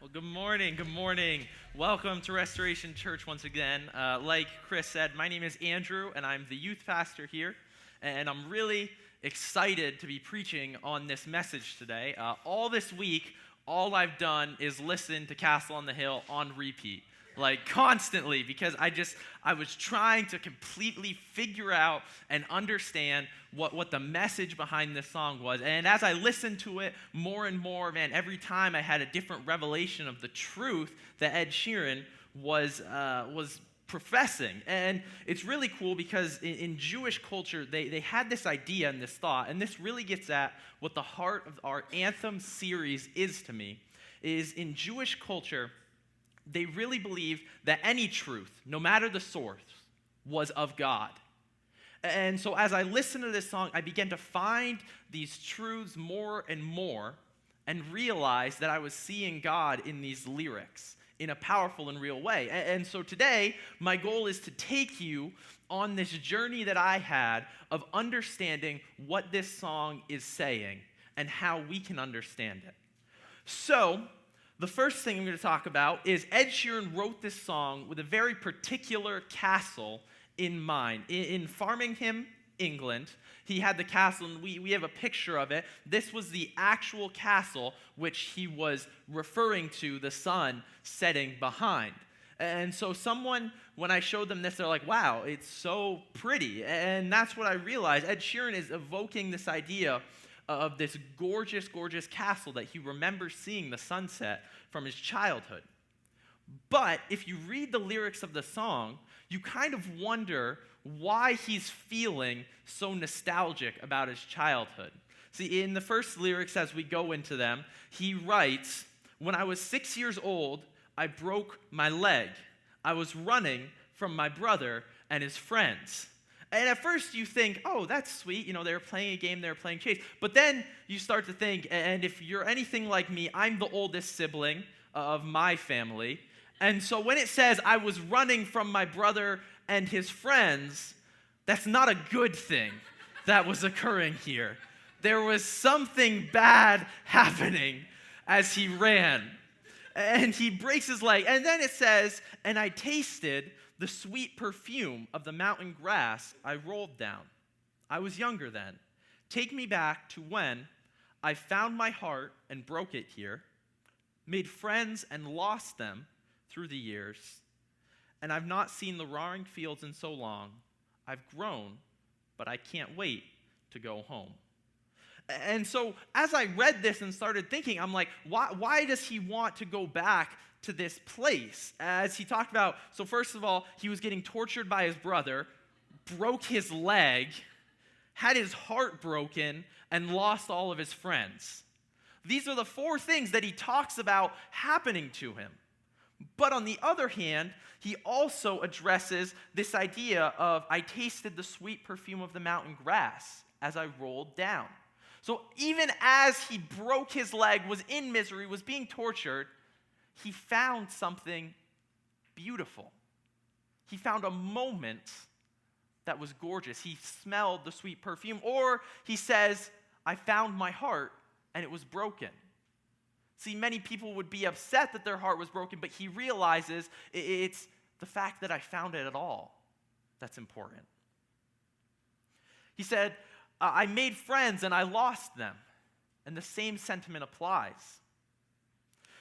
Well, good morning. Good morning. Welcome to Restoration Church once again. Like Chris said, my name is Andrew, and I'm the youth pastor here. And I'm really excited to be preaching on this message today. All this week, all I've done is listen to Castle on the Hill on repeat, like constantly, because I was trying to completely figure out and understand what the message behind this song was. And as I listened to it more and more, man, every time I had a different revelation of the truth that Ed Sheeran was professing. And it's really cool because in Jewish culture, they had this idea and this thought, and this really gets at what the heart of our anthem series is to me, is in Jewish culture, they really believed that any truth, no matter the source, was of God. And so as I listened to this song, I began to find these truths more and more and realize that I was seeing God in these lyrics in a powerful and real way. And so today, my goal is to take you on this journey that I had of understanding what this song is saying and how we can understand it. So, the first thing I'm going to talk about is Ed Sheeran wrote this song with a very particular castle in mind. In Farmingham, England, he had the castle, and we have a picture of it. This was the actual castle which he was referring to the sun setting behind. And so when I showed them this, they're like, wow, it's so pretty. And that's what I realized. Ed Sheeran is evoking this idea of this gorgeous, gorgeous castle that he remembers seeing the sunset from his childhood. But if you read the lyrics of the song, you kind of wonder why he's feeling so nostalgic about his childhood. See, in the first lyrics as we go into them, he writes, "When I was 6 years old, I broke my leg. I was running from my brother and his friends." And at first you think, oh, that's sweet. You know, they were playing a game, they were playing chase. But then you start to think, and if you're anything like me, I'm the oldest sibling of my family. And so when it says I was running from my brother and his friends, that's not a good thing that was occurring here. There was something bad happening as he ran. And he breaks his leg. And then it says, "And I tasted the sweet perfume of the mountain grass I rolled down. I was younger then. Take me back to when I found my heart and broke it here, made friends and lost them through the years, and I've not seen the roaring fields in so long. I've grown, but I can't wait to go home." And so as I read this and started thinking, I'm like, why does he want to go back to this place? As he talked about, so first of all, he was getting tortured by his brother, broke his leg, had his heart broken, and lost all of his friends. These are the four things that he talks about happening to him. But on the other hand, he also addresses this idea of, "I tasted the sweet perfume of the mountain grass as I rolled down." So even as he broke his leg, was in misery, was being tortured, he found something beautiful. He found a moment that was gorgeous. He smelled the sweet perfume. Or he says, "I found my heart and it was broken." See, many people would be upset that their heart was broken, but he realizes it's the fact that I found it at all that's important. He said, "I made friends and I lost them." And the same sentiment applies.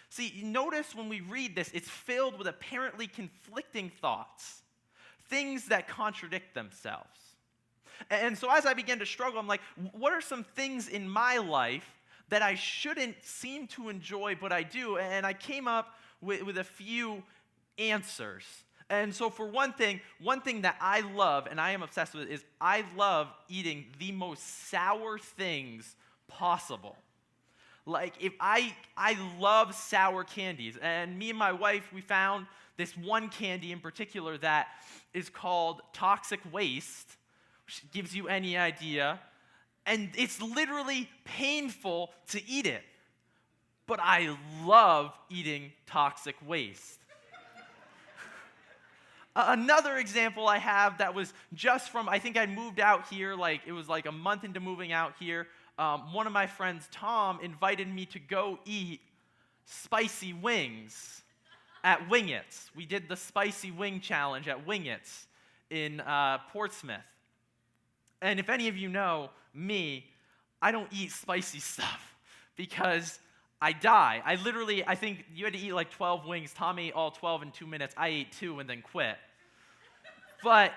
See, notice when we read this, it's filled with apparently conflicting thoughts, things that contradict themselves. And so as I began to struggle, I'm like, what are some things in my life that I shouldn't seem to enjoy, but I do? And I came up with a few answers. And so for one thing that I love and I am obsessed with is I love eating the most sour things possible. Like, if I love sour candies, and me and my wife, we found this one candy in particular that is called Toxic Waste, which gives you any idea, and it's literally painful to eat it. But I love eating Toxic Waste. Another example I have that was just from, I think I moved out here, it was like a month into moving out here. One of my friends, Tom, invited me to go eat spicy wings at Wing-Its. We did the spicy wing challenge at Wing-Its in Portsmouth. And if any of you know me, I don't eat spicy stuff because I die. I think you had to eat like 12 wings. Tom ate all 12 in 2 minutes. I ate 2 and then quit. But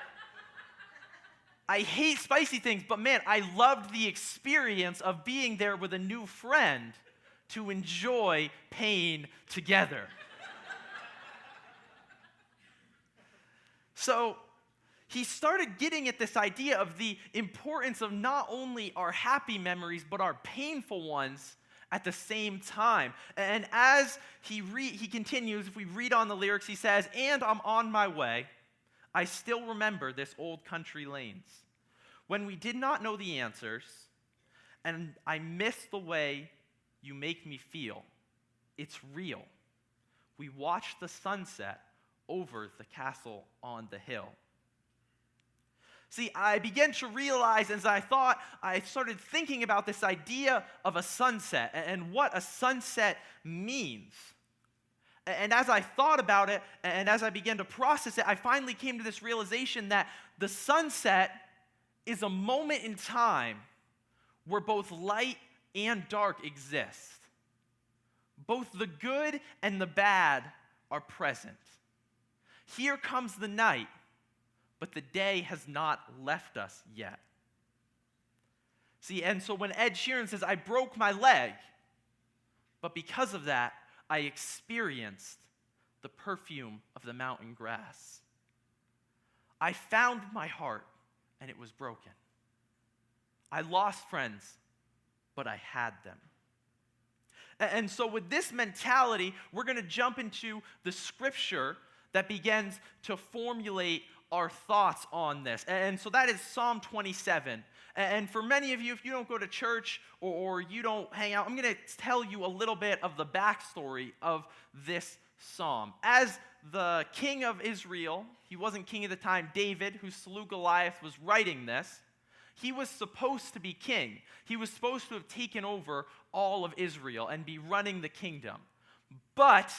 I hate spicy things, but man, I loved the experience of being there with a new friend to enjoy pain together. So he started getting at this idea of the importance of not only our happy memories, but our painful ones at the same time. And as he continues, if we read on the lyrics, he says, "And I'm on my way. I still remember this old country lanes, when we did not know the answers, and I miss the way you make me feel. It's real. We watch the sunset over the castle on the hill." See, I began to realize as I started thinking about this idea of a sunset and what a sunset means. And as I thought about it, and as I began to process it, I finally came to this realization that the sunset is a moment in time where both light and dark exist. Both the good and the bad are present. Here comes the night, but the day has not left us yet. See, and so when Ed Sheeran says, "I broke my leg," but because of that, I experienced the perfume of the mountain grass. I found my heart, and it was broken. I lost friends, but I had them. And so with this mentality, we're going to jump into the scripture that begins to formulate our thoughts on this. And so that is Psalm 27. And for many of you, if you don't go to church or you don't hang out, I'm going to tell you a little bit of the backstory of this psalm. As the king of Israel, he wasn't king at the time, David, who slew Goliath, was writing this, he was supposed to be king. He was supposed to have taken over all of Israel and be running the kingdom. But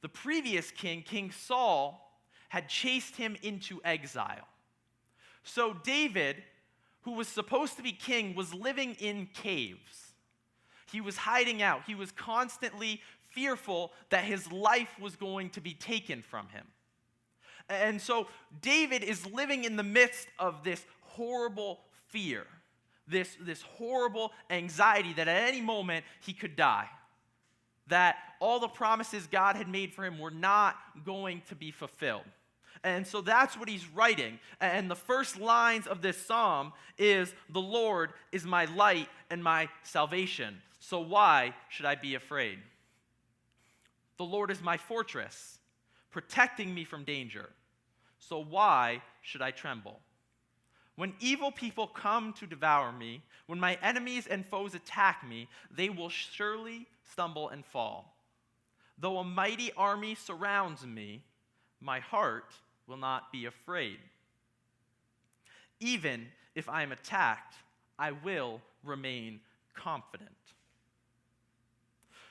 the previous king, King Saul, had chased him into exile. So David, who was supposed to be king, was living in caves. He was hiding out. He was constantly fearful that his life was going to be taken from him. And so David is living in the midst of this horrible fear, this horrible anxiety that at any moment he could die, that all the promises God had made for him were not going to be fulfilled. And so that's what he's writing. And the first lines of this psalm is, "The Lord is my light and my salvation, so why should I be afraid? The Lord is my fortress, protecting me from danger, so why should I tremble? When evil people come to devour me, when my enemies and foes attack me, they will surely stumble and fall. Though a mighty army surrounds me, my heart will not be afraid. Even if I am attacked, I will remain confident."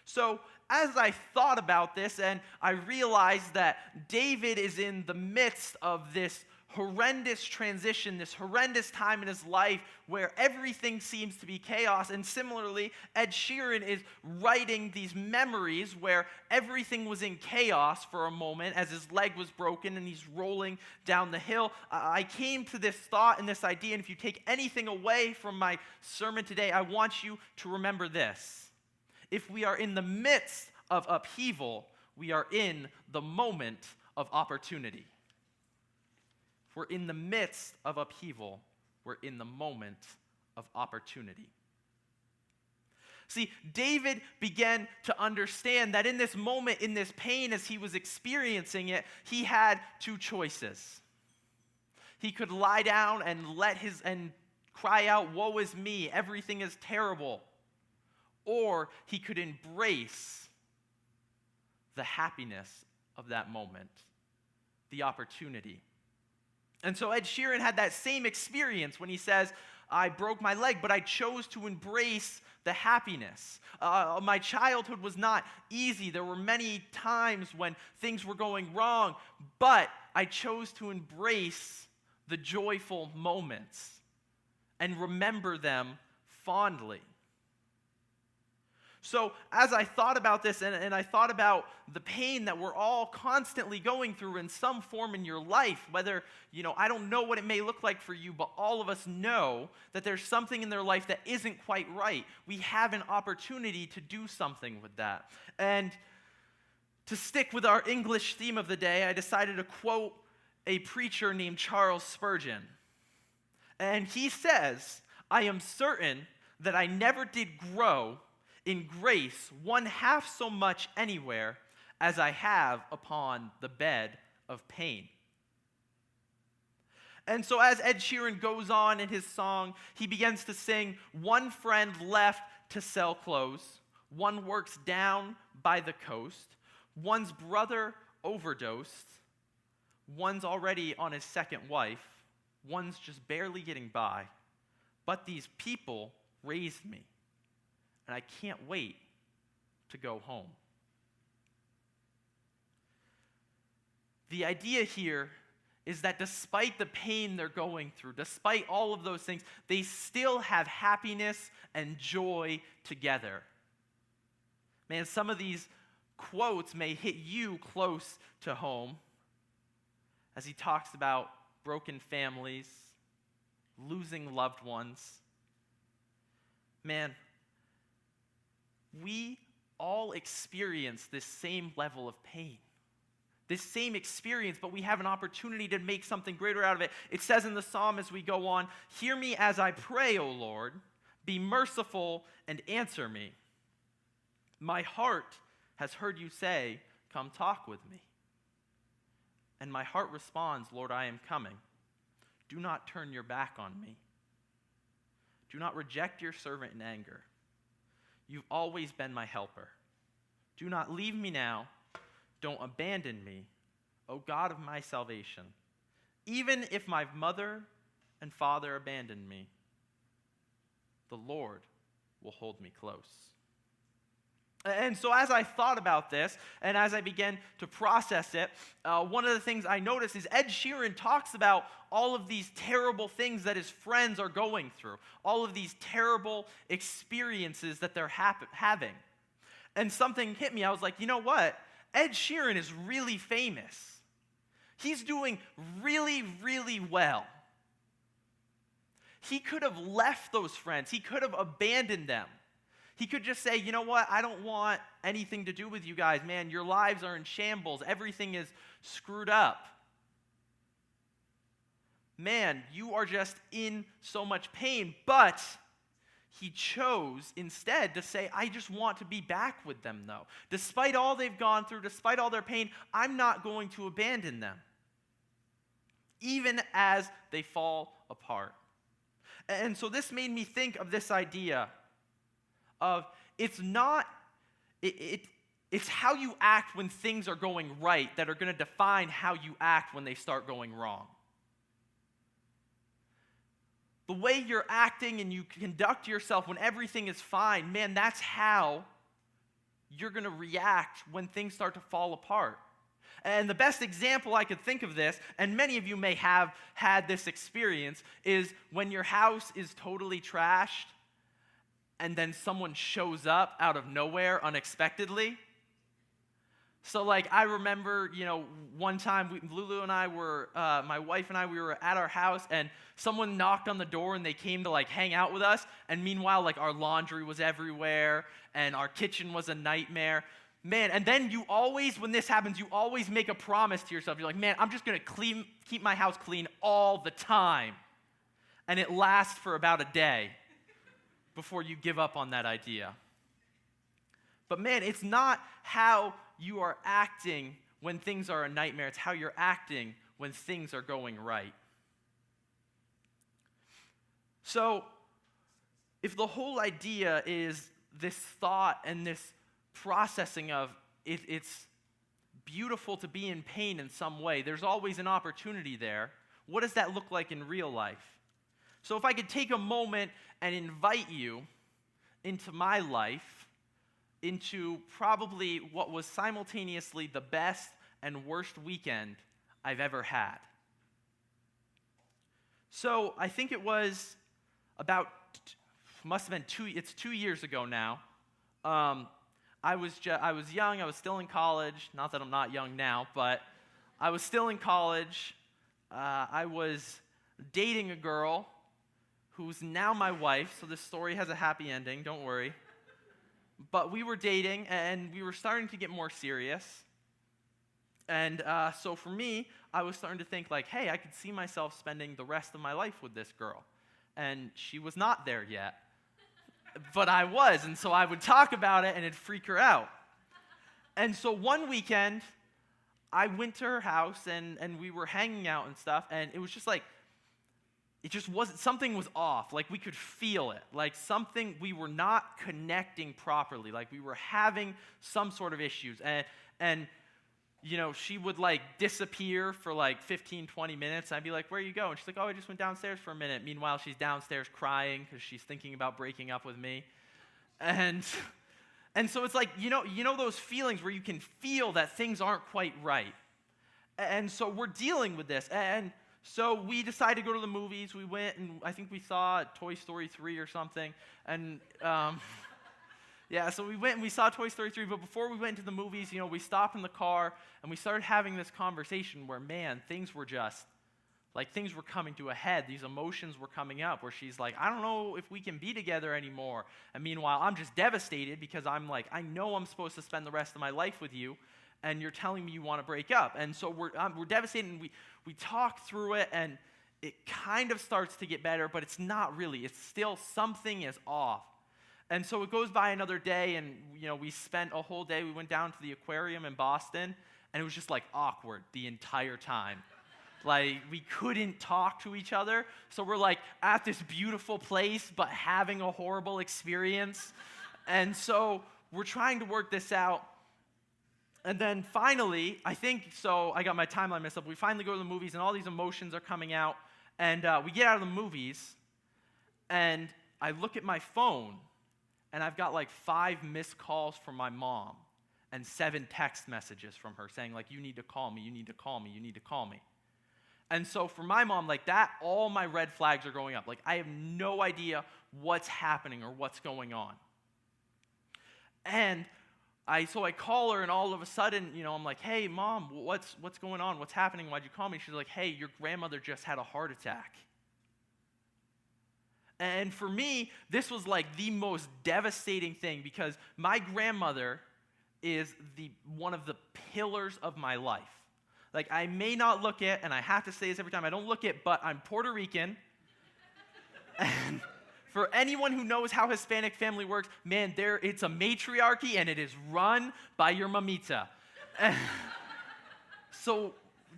So, as I thought about this, and I realized that David is in the midst of this horrendous transition, this horrendous time in his life where everything seems to be chaos. And similarly, Ed Sheeran is writing these memories where everything was in chaos for a moment as his leg was broken and he's rolling down the hill. I came to this thought and this idea, and if you take anything away from my sermon today, I want you to remember this. If we are in the midst of upheaval, we are in the moment of opportunity. If we're in the midst of upheaval, we're in the moment of opportunity. See, David began to understand that in this moment, in this pain, as he was experiencing it, he had two choices. He could lie down and cry out, "Woe is me, everything is terrible." Or he could embrace the happiness of that moment, the opportunity. And so Ed Sheeran had that same experience when he says, I broke my leg, but I chose to embrace the happiness. My childhood was not easy. There were many times when things were going wrong, but I chose to embrace the joyful moments and remember them fondly. So as I thought about this and I thought about the pain that we're all constantly going through in some form in your life, whether, I don't know what it may look like for you, but all of us know that there's something in their life that isn't quite right. We have an opportunity to do something with that. And to stick with our English theme of the day, I decided to quote a preacher named Charles Spurgeon. And he says, "I am certain that I never did grow in grace one half so much anywhere as I have upon the bed of pain." And so as Ed Sheeran goes on in his song, he begins to sing, "One friend left to sell clothes, one works down by the coast, one's brother overdosed, one's already on his second wife, one's just barely getting by, but these people raised me, and I can't wait to go home." The idea here is that despite the pain they're going through, despite all of those things, they still have happiness and joy together. Man, some of these quotes may hit you close to home as he talks about broken families, losing loved ones. Man, we all experience this same level of pain, this same experience, but we have an opportunity to make something greater out of it. It says in the psalm as we go on, "Hear me as I pray, O Lord. Be merciful and answer me. My heart has heard you say, 'Come talk with me.' And my heart responds, 'Lord, I am coming. Do not turn your back on me. Do not reject your servant in anger. You've always been my helper. Do not leave me now. Don't abandon me, O God of my salvation. Even if my mother and father abandon me, the Lord will hold me close." And so as I thought about this, and as I began to process it, one of the things I noticed is Ed Sheeran talks about all of these terrible things that his friends are going through, all of these terrible experiences that they're having. And something hit me. I was like, you know what? Ed Sheeran is really famous. He's doing really, really well. He could have left those friends. He could have abandoned them. He could just say, you know what, I don't want anything to do with you guys. Man, your lives are in shambles. Everything is screwed up. Man, you are just in so much pain. But he chose instead to say, I just want to be back with them, though. Despite all they've gone through, despite all their pain, I'm not going to abandon them, even as they fall apart. And so this made me think of this idea of it's how you act when things are going right that are going to define how you act when they start going wrong. The way you're acting and you conduct yourself when everything is fine, man, that's how you're going to react when things start to fall apart. And the best example I could think of this, and many of you may have had this experience, is when your house is totally trashed and then someone shows up out of nowhere unexpectedly. So I remember, one time Lulu and I were, my wife and I, we were at our house and someone knocked on the door and they came to hang out with us. And meanwhile, our laundry was everywhere and our kitchen was a nightmare. Man, and then you always, when this happens, you always make a promise to yourself. You're like, man, I'm just going to keep my house clean all the time. And it lasts for about a day before you give up on that idea. But man, it's not how you are acting when things are a nightmare. It's how you're acting when things are going right. So, if the whole idea is this thought and this processing of it's beautiful to be in pain in some way, there's always an opportunity there. What does that look like in real life? So if I could take a moment and invite you into my life, into probably what was simultaneously the best and worst weekend I've ever had. So I think it was must have been 2 years ago now. I was young, I was still in college, not that I'm not young now, but I was still in college. I was dating a girl who's now my wife, so this story has a happy ending, don't worry. But we were dating, and we were starting to get more serious. And so for me, I was starting to think like, hey, I could see myself spending the rest of my life with this girl. And she was not there yet. But I was, and so I would talk about it, and it'd freak her out. And so one weekend, I went to her house, and we were hanging out and stuff, and it was just like, it just wasn't, something was off. Like, we could feel it. Like, we were not connecting properly. Like, we were having some sort of issues. And you know, she would, like, disappear for, like, 15, 20 minutes. I'd be like, where you go? And she's like, oh, I just went downstairs for a minute. Meanwhile, she's downstairs crying because she's thinking about breaking up with me. And so it's like, you know those feelings where you can feel that things aren't quite right. And so we're dealing with this. And so we decided to go to the movies. We went, and I think we saw Toy Story 3 or something. And yeah, so we went and we saw Toy Story 3, but before we went to the movies, you know, we stopped in the car, and we started having this conversation where, man, things were coming to a head. These emotions were coming up where she's like, I don't know if we can be together anymore. And meanwhile, I'm just devastated because I'm like, I know I'm supposed to spend the rest of my life with you, and you're telling me you want to break up. And so we're devastated, and we talk through it, and it kind of starts to get better, but it's not really. It's still, something is off. And so it goes by another day, and you know, we spent a whole day. We went down to the aquarium in Boston, and it was just like awkward the entire time. Like, we couldn't talk to each other. So we're like at this beautiful place, but having a horrible experience. And so we're trying to work this out. And then finally, I got my timeline messed up. We finally go to the movies, and all these emotions are coming out. And we get out of the movies, and I look at my phone, and I've got like 5 missed calls from my mom and 7 text messages from her saying like, you need to call me, you need to call me, you need to call me. And so for my mom, like that, all my red flags are going up. Like, I have no idea what's happening or what's going on. And so I call her, and all of a sudden, you know, I'm like, hey, Mom, what's going on? What's happening? Why'd you call me? She's like, hey, your grandmother just had a heart attack. And for me, this was like the most devastating thing because my grandmother is one of the pillars of my life. Like, I may not look it, and I have to say this every time, I don't look it, but I'm Puerto Rican. And for anyone who knows how Hispanic family works, man, it's a matriarchy, and it is run by your mamita. So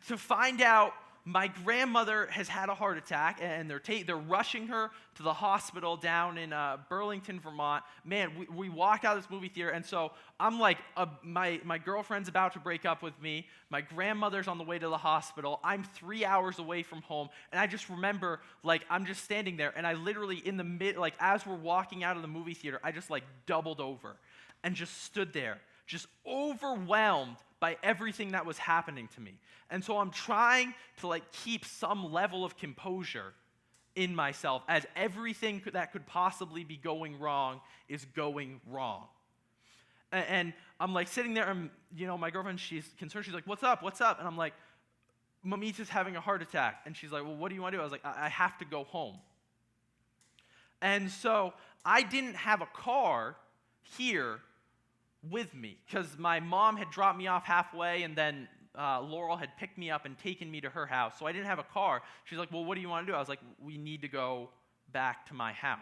to find out, my grandmother has had a heart attack, and they're rushing her to the hospital down in Burlington, Vermont. Man, we walk out of this movie theater, and so I'm like, my girlfriend's about to break up with me. My grandmother's on the way to the hospital. I'm 3 hours away from home, and I just remember, like, I'm just standing there, and I literally, as we're walking out of the movie theater, I just, like, doubled over and just stood there, just overwhelmed by everything that was happening to me. And so I'm trying to like keep some level of composure in myself as everything that could possibly be going wrong is going wrong. And I'm like sitting there, and you know, my girlfriend, she's concerned. She's like, what's up? And I'm like, Mamita's having a heart attack. And she's like, well, what do you want to do? I was like, I have to go home. And so I didn't have a car here with me because my mom had dropped me off halfway, and then Laurel had picked me up and taken me to her house. So I didn't have a car. She's like, well, what do you want to do? I was like, we need to go back to my house.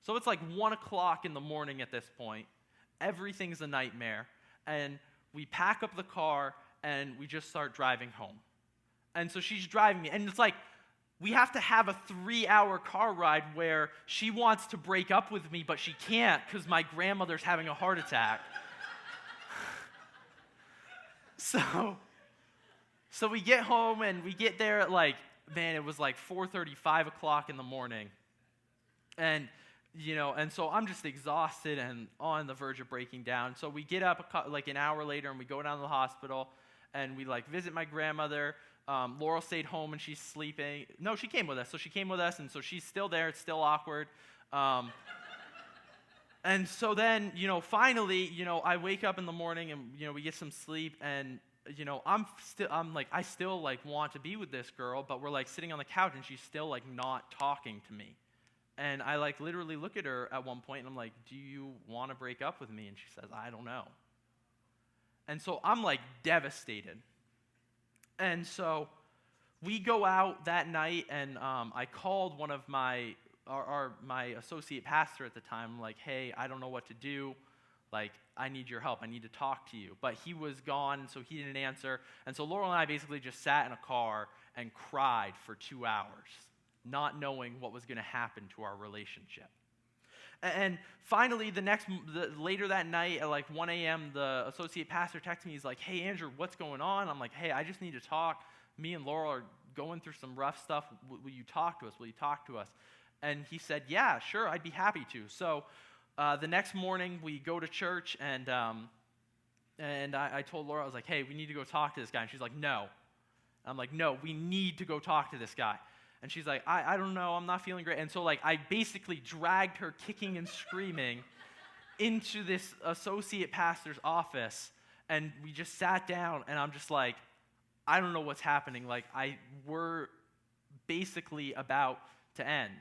So it's like 1 o'clock in the morning at this point. Everything's a nightmare. And we pack up the car, and we just start driving home. And so she's driving me, and it's like, we have to have a 3-hour car ride where she wants to break up with me, but she can't because my grandmother's having a heart attack. So we get home, and we get there at like man, it was like 4:30, 5 o'clock in the morning. And, and so I'm just exhausted and on the verge of breaking down. So we get up like an hour later and we go down to the hospital and we like visit my grandmother. Laurel stayed home and she's sleeping. No, she came with us. So she came with us, and so she's still there. It's still awkward. And so then, finally, I wake up in the morning and, we get some sleep, and, I still like want to be with this girl, but we're like sitting on the couch and she's still like not talking to me. And I like literally look at her at one point and I'm like, do you want to break up with me? And she says, I don't know. And so I'm like devastated. And so we go out that night, and I called one of my associate pastor at the time, like, hey, I don't know what to do. Like, I need your help. I need to talk to you. But he was gone, so he didn't answer. And so Laurel and I basically just sat in a car and cried for 2 hours, not knowing what was going to happen to our relationship. And finally, later that night at like 1 a.m., the associate pastor texted me. He's like, hey, Andrew, what's going on? I'm like, hey, I just need to talk. Me and Laurel are going through some rough stuff. Will you talk to us? Will you talk to us? And he said, yeah, sure, I'd be happy to. So the next morning, we go to church, and I told Laurel, I was like, hey, we need to go talk to this guy. And she's like, no. I'm like, no, we need to go talk to this guy. And she's like, I don't know, I'm not feeling great. And so like I basically dragged her kicking and screaming into this associate pastor's office, and we just sat down, and I'm just like, I don't know what's happening. Like we're basically about to end.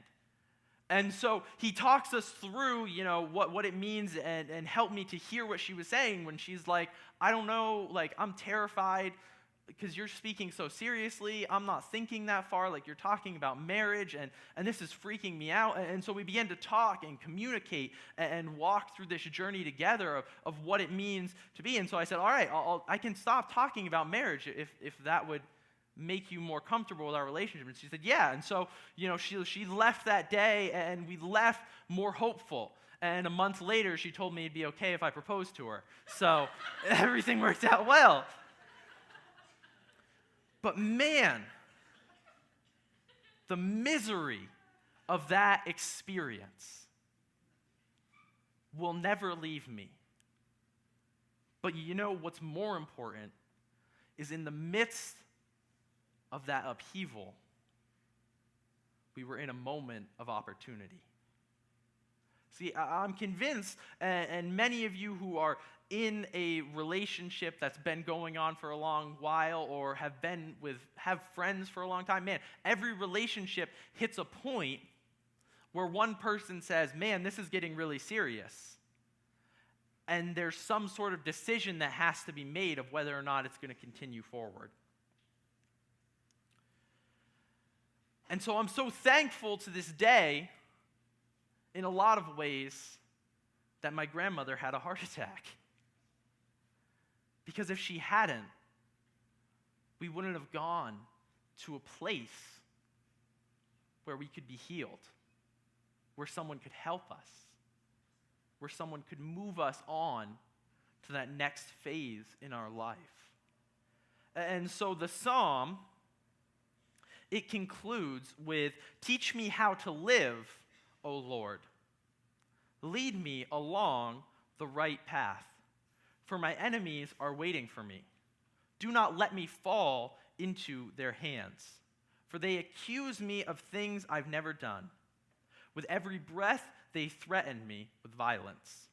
And so he talks us through, what it means, and helped me to hear what she was saying when she's like, I don't know, like I'm terrified because you're speaking so seriously. I'm not thinking that far. Like, you're talking about marriage, and this is freaking me out. And so we began to talk and communicate and walk through this journey together of what it means to be. And so I said, all right, I can stop talking about marriage if that would make you more comfortable with our relationship. And she said, yeah. And so, she left that day, and we left more hopeful. And a month later, she told me it'd be okay if I proposed to her. So everything worked out well. But man, the misery of that experience will never leave me. But what's more important is in the midst of that upheaval, we were in a moment of opportunity. See, I'm convinced, and many of you who are in a relationship that's been going on for a long while, or have friends for a long time, man, every relationship hits a point where one person says, man, this is getting really serious. And there's some sort of decision that has to be made of whether or not it's going to continue forward. And so I'm so thankful to this day, in a lot of ways, that my grandmother had a heart attack. Because if she hadn't, we wouldn't have gone to a place where we could be healed, where someone could help us, where someone could move us on to that next phase in our life. And so the psalm, it concludes with, teach me how to live, O Lord. Lead me along the right path, for my enemies are waiting for me. Do not let me fall into their hands, for they accuse me of things I've never done. With every breath, they threaten me with violence.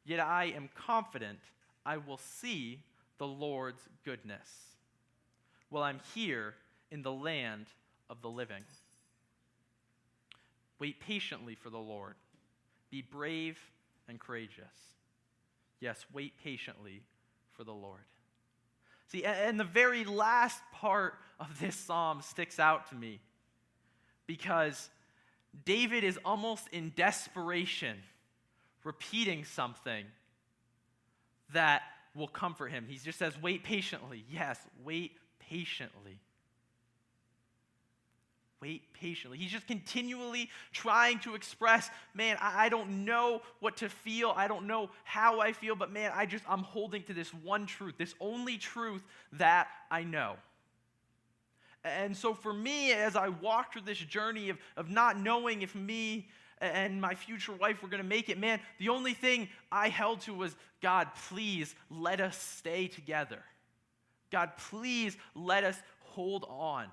Yet I am confident I will see the Lord's goodness while I'm here in the land of the living. Wait patiently for the Lord. Be brave and courageous. Yes, wait patiently for the Lord. See, and the very last part of this psalm sticks out to me because David is almost in desperation repeating something that will comfort him. He just says, wait patiently. Yes, wait patiently. Wait patiently. He's just continually trying to express, man, I don't know what to feel. I don't know how I feel, but man, I'm holding to this one truth, this only truth that I know. And so for me, as I walked through this journey of not knowing if me and my future wife were going to make it, man, the only thing I held to was, God, please let us stay together. God, please let us hold on.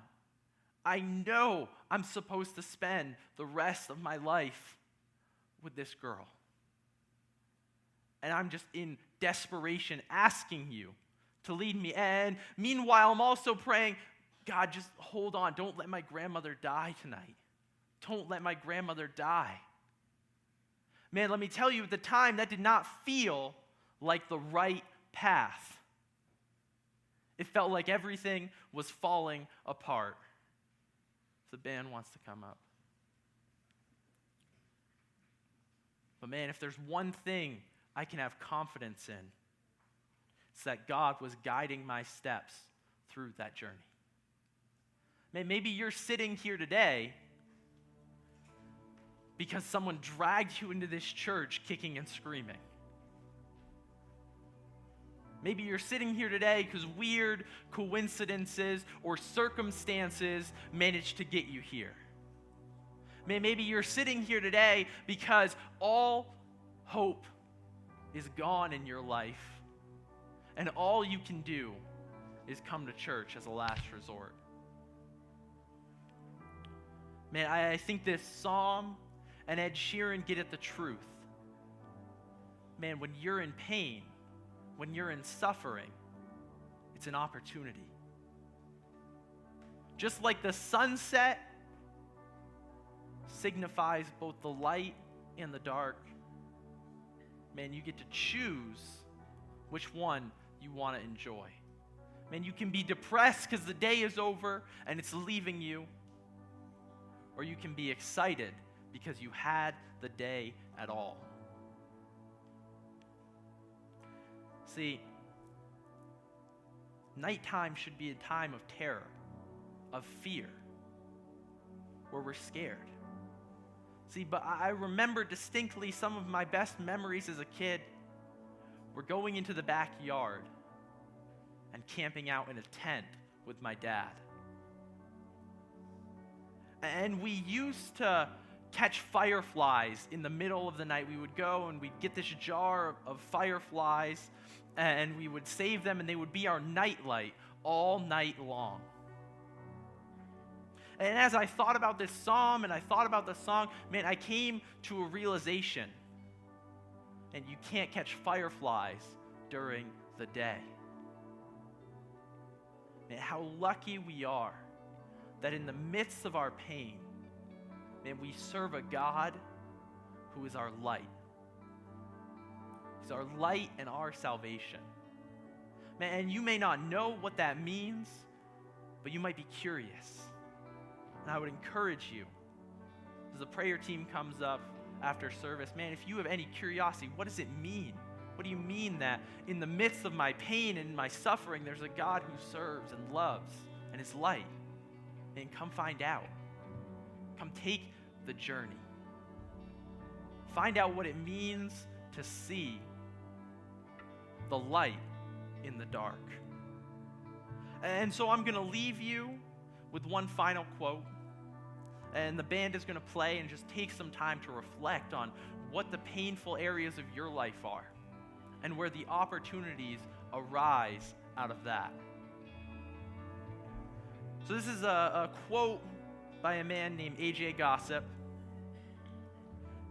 I know I'm supposed to spend the rest of my life with this girl. And I'm just in desperation asking you to lead me. And meanwhile, I'm also praying, God, just hold on. Don't let my grandmother die tonight. Don't let my grandmother die. Man, let me tell you, at the time, that did not feel like the right path. It felt like everything was falling apart. If the band wants to come up. But man, if there's one thing I can have confidence in, it's that God was guiding my steps through that journey. Man, maybe you're sitting here today because someone dragged you into this church kicking and screaming. Maybe you're sitting here today because weird coincidences or circumstances managed to get you here. Maybe you're sitting here today because all hope is gone in your life, and all you can do is come to church as a last resort. Man, I think this psalm and Ed Sheeran get at the truth. Man, when you're in pain, when you're in suffering, it's an opportunity. Just like the sunset signifies both the light and the dark, man, you get to choose which one you want to enjoy. Man, you can be depressed because the day is over and it's leaving you, or you can be excited because you had the day at all. See, nighttime should be a time of terror, of fear, where we're scared. See, but I remember distinctly some of my best memories as a kid were going into the backyard and camping out in a tent with my dad. And we used to catch fireflies in the middle of the night. We would go and we'd get this jar of fireflies and we would save them, and they would be our nightlight all night long. And as I thought about this psalm and I thought about the song, man, I came to a realization. And you can't catch fireflies during the day. Man, how lucky we are that in the midst of our pain, man, we serve a God who is our light. He's our light and our salvation. Man, and you may not know what that means, but you might be curious. And I would encourage you, as the prayer team comes up after service, man, if you have any curiosity, what does it mean? What do you mean that in the midst of my pain and my suffering, there's a God who serves and loves and is light? And come find out. Come take the journey. Find out what it means to see the light in the dark. And so I'm going to leave you with one final quote. And the band is going to play and just take some time to reflect on what the painful areas of your life are and where the opportunities arise out of that. So this is a quote by a man named A.J. Gossip.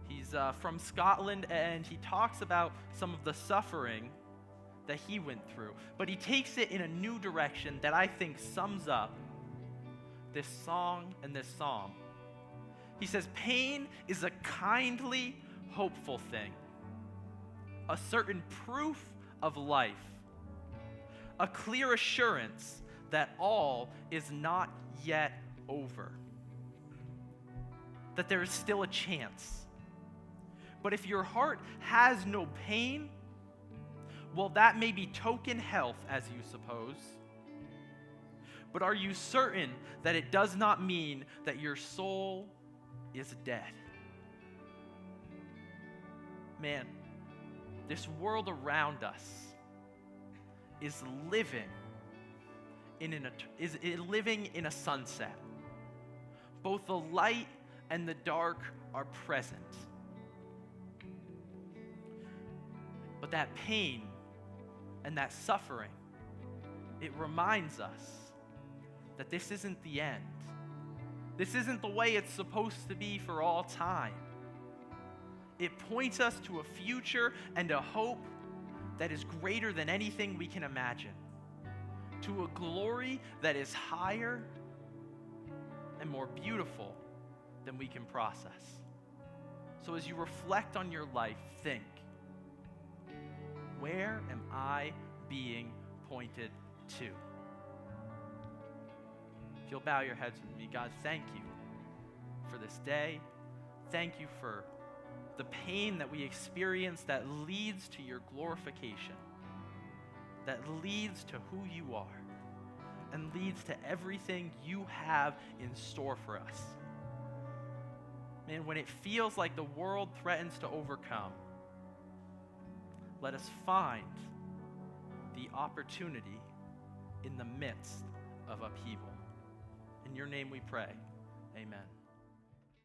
He's from Scotland, and he talks about some of the suffering that he went through. But he takes it in a new direction that I think sums up this song and this psalm. He says, pain is a kindly, hopeful thing, a certain proof of life, a clear assurance that all is not yet over, that there is still a chance. But if your heart has no pain, well, that may be token health, as you suppose. But are you certain that it does not mean that your soul is dead? Man, this world around us is living is living in a sunset. Both the light and the dark are present. But that pain and that suffering, it reminds us that this isn't the end. This isn't the way it's supposed to be for all time. It points us to a future and a hope that is greater than anything we can imagine, to a glory that is higher and more beautiful than we can process. So as you reflect on your life, think, where am I being pointed to? If you'll bow your heads with me, God, thank you for this day. Thank you for the pain that we experience that leads to your glorification, that leads to who you are, and leads to everything you have in store for us. Man, when it feels like the world threatens to overcome, let us find the opportunity in the midst of upheaval. In your name we pray. Amen.